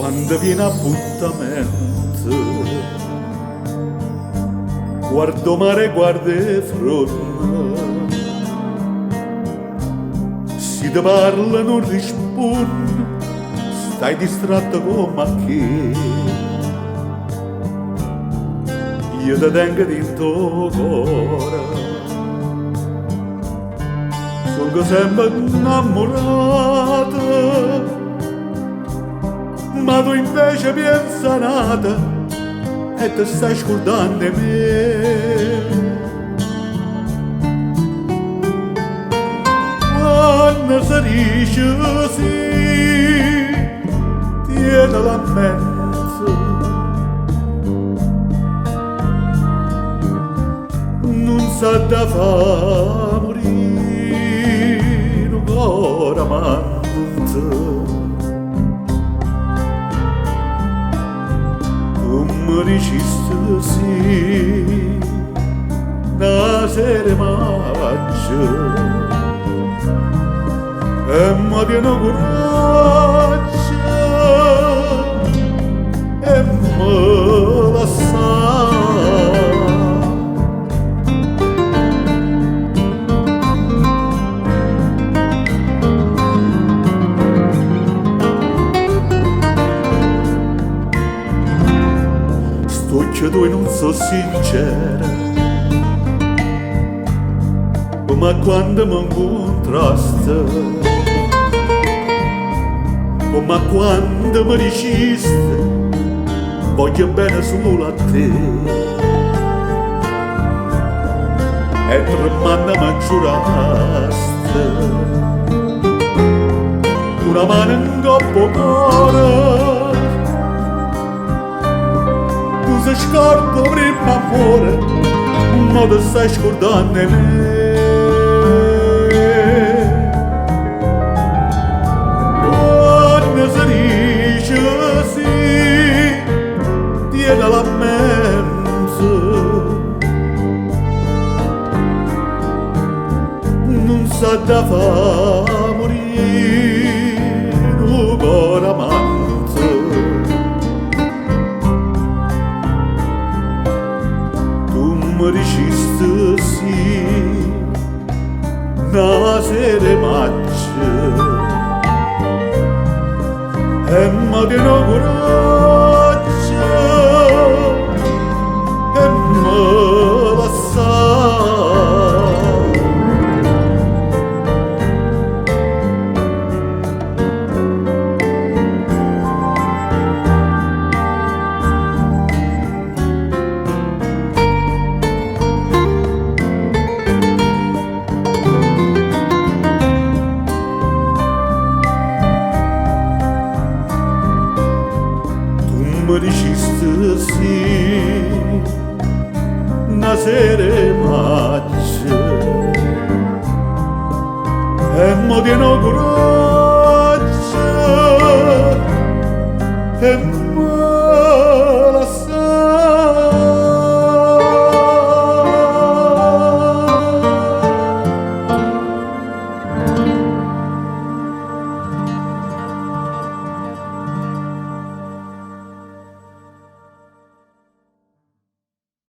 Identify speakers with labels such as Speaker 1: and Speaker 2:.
Speaker 1: quando viene appuntamento, guardo mare, guarda fronte, si ti parla non rispondi, stai distratto come che io ti tengo dentro cuore. Sono sempre innamorata, ma tu invece pensa nata e ti stai scordando di me. Quando si dice sì, tieni la mente, non sa da fa morire un cuore amante. Mi dicesti sì, da sera maggio, e mi viene coraggio, e mi lascia. Che tu non so sincera, ma quando mi incontraste, ma quando mi diceste voglio bene solo a te, e tremando mi giuraste una mano in coppo cuore. Se scordo prima amore, ma ti stai scordando di me. Quando si dice sì, tieni la mente, non sa da fa morire un cuore amante. Mi dicesti sì, una sera maggio, e mi tiene coraggio, e mi lascia. Mi dicesti sì, una sera maggio, e mi tiene coraggio, e